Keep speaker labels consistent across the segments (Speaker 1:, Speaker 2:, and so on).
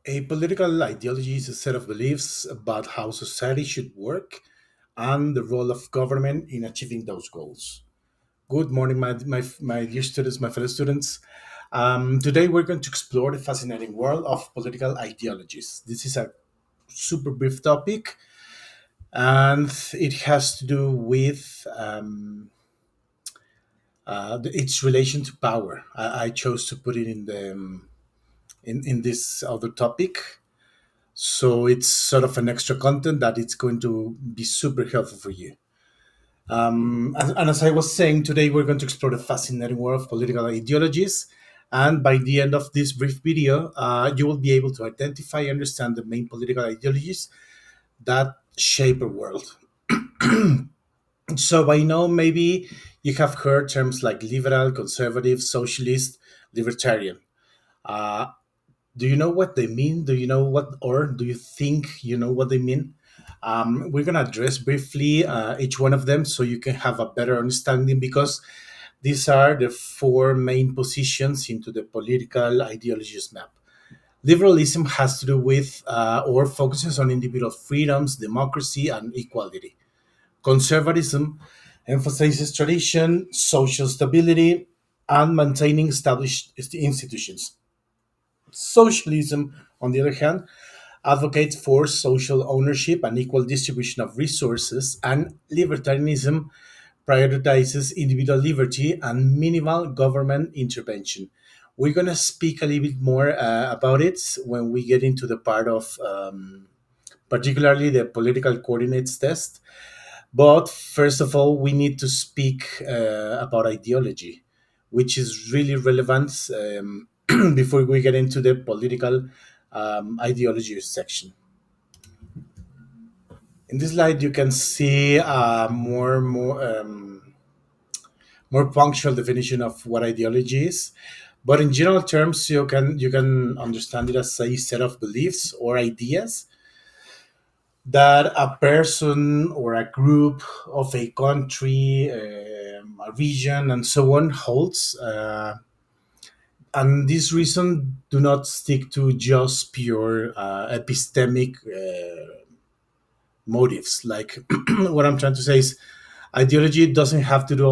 Speaker 1: A political ideology is a set of beliefs about how society should work and the role of government in achieving those goals. Good morning, my dear students, my fellow students. Today, we're going to explore the fascinating world of political ideologies. This is a super brief topic, and it has to do with its relation to power. I chose to put it in in this other topic. So it's sort of an extra content that it's going to be super helpful for you. And as I was saying, today we're going to explore the fascinating world of political ideologies. And by the end of this brief video, you will be able to identify and understand the main political ideologies that shape our world. So by now, maybe you have heard terms like liberal, conservative, socialist, libertarian. Uh, do you know what they mean? Do you know what, or do you think you know what they mean? We're going to address briefly each one of them so you can have a better understanding because these are the four main positions into the political ideologies map. Liberalism has to do with or focuses on individual freedoms, democracy, and equality. Conservatism emphasizes tradition, social stability, and maintaining established institutions. Socialism, on the other hand, advocates for social ownership and equal distribution of resources, and libertarianism prioritizes individual liberty and minimal government intervention. We're going to speak a little bit more about it when we get into the part of particularly the political coordinates test. But first of all, we need to speak about ideology, which is really relevant before we get into the political ideology section. In this slide, you can see more punctual definition of what ideology is. But in general terms, you can understand it as a set of beliefs or ideas that a person or a group of a country, a region, and so on holds. And this reason do not stick to just pure epistemic motives. Like what I'm trying to say is, ideology doesn't have to do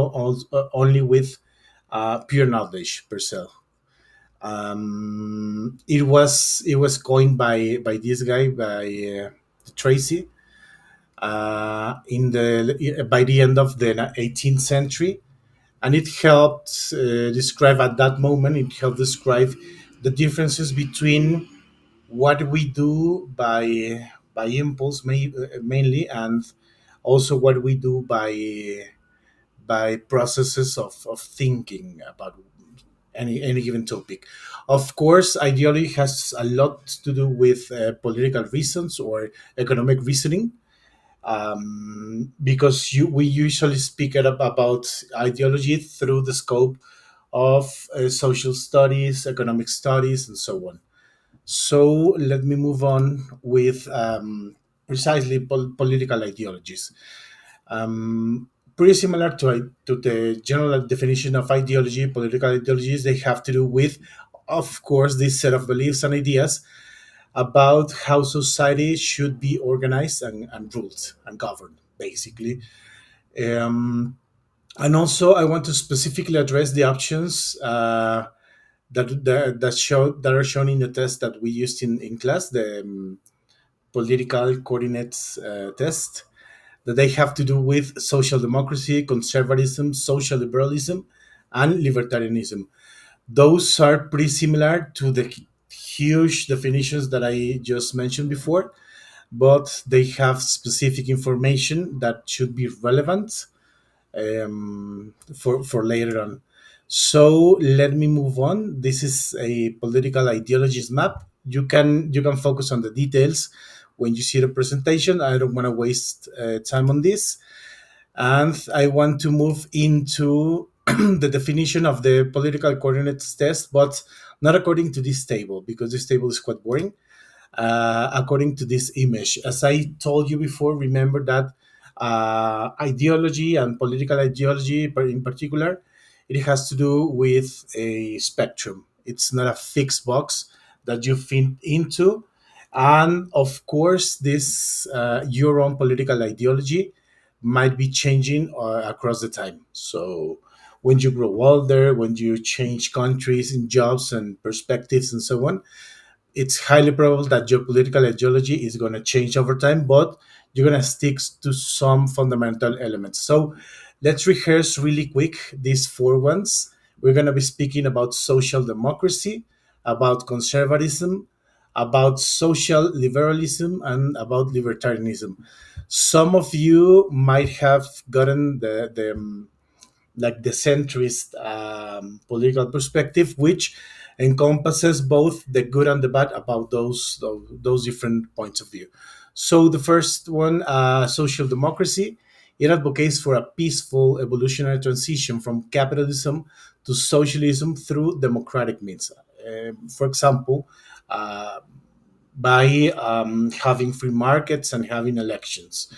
Speaker 1: only with pure knowledge per se. It was coined by this guy by Tracy in the by the end of the 18th century, and it helped describe at that moment. It helped describe the differences between what we do by impulse mainly, and also what we do by processes of thinking about any given topic. Of course, ideology has a lot to do with political reasons or economic reasoning, because we usually speak about ideology through the scope of social studies, economic studies, and so on. So let me move on with precisely political ideologies. Pretty similar to the general definition of ideology, political ideologies, they have to do with, of course, this set of beliefs and ideas about how society should be organized and ruled and governed, basically. Um, and also, I want to specifically address the options that are shown in the test that we used in class, the political coordinates test, that they have to do with social democracy, conservatism, social liberalism, and libertarianism. Those are pretty similar to the huge definitions that I just mentioned before, but they have specific information that should be relevant for later on. So let me move on. This is a political ideologies map. You can focus on the details when you see the presentation. I don't want to waste time on this, and I want to move into the definition of the political coordinates test, but not according to this table because this table is quite boring. According to this image, as I told you before, remember that ideology and political ideology, in particular, it has to do with a spectrum. It's not a fixed box that you fit into. And of course, this your own political ideology might be changing across the time. So when you grow older, when you change countries and jobs and perspectives and so on, it's highly probable that your political ideology is going to change over time, but you're going to stick to some fundamental elements. So let's rehearse really quick these four ones. We're going to be speaking about social democracy, about conservatism, about social liberalism, and about libertarianism. Some of you might have gotten the centrist political perspective, which encompasses both the good and the bad about those different points of view. So the first one, social democracy, it advocates for a peaceful evolutionary transition from capitalism to socialism through democratic means. For example, uh, by having free markets and having elections.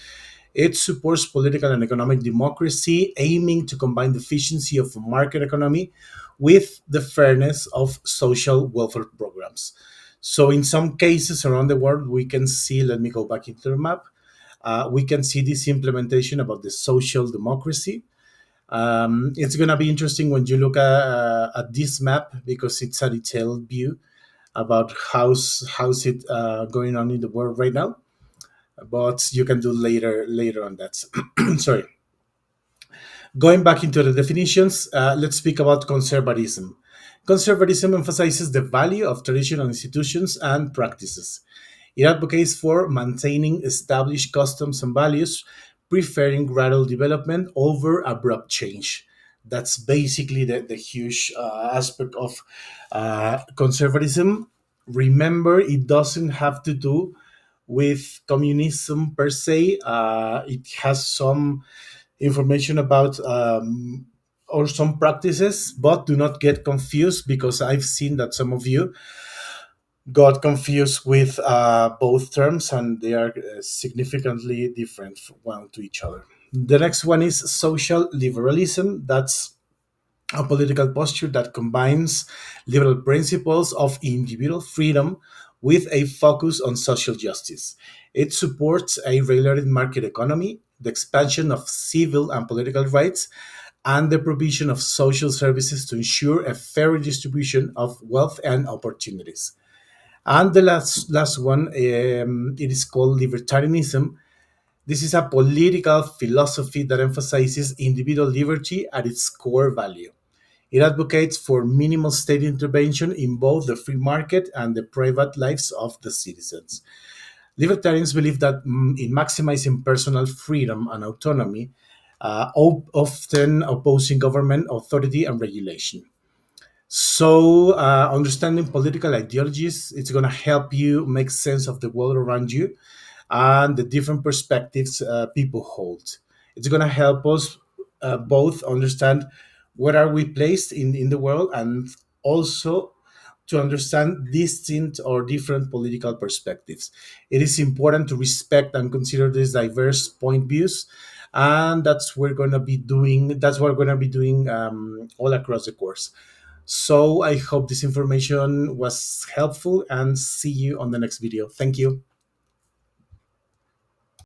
Speaker 1: It supports political and economic democracy, aiming to combine the efficiency of a market economy with the fairness of social welfare programs. So, in some cases around the world, we can see, let me go back into the map, we can see this implementation about the social democracy. It's going to be interesting when you look at this map because it's a detailed view about how's it going on in the world right now, but you can do later on that. Sorry. Going back into the definitions, let's speak about conservatism. Conservatism emphasizes the value of traditional institutions and practices. It advocates for maintaining established customs and values, preferring gradual development over abrupt change. That's basically the huge aspect of conservatism. Remember, it doesn't have to do with communism per se. It has some information about or some practices, but do not get confused because I've seen that some of you got confused with both terms and they are significantly different from one to each other. The next one is social liberalism. That's a political posture that combines liberal principles of individual freedom with a focus on social justice. It supports a regulated market economy, the expansion of civil and political rights, and the provision of social services to ensure a fair distribution of wealth and opportunities. And the last one, it is called libertarianism. This is a political philosophy that emphasizes individual liberty at its core value. It advocates for minimal state intervention in both the free market and the private lives of the citizens. Libertarians believe that in maximizing personal freedom and autonomy, often opposing government authority and regulation. So, understanding political ideologies, it's going to help you make sense of the world around you and the different perspectives people hold. It's going to help us both understand where are we placed in the world and also to understand distinct or different political perspectives. It is important to respect and consider these diverse point views, and that's what we're going to be doing all across the course. So I hope this information was helpful and see you on the next video. Thank you.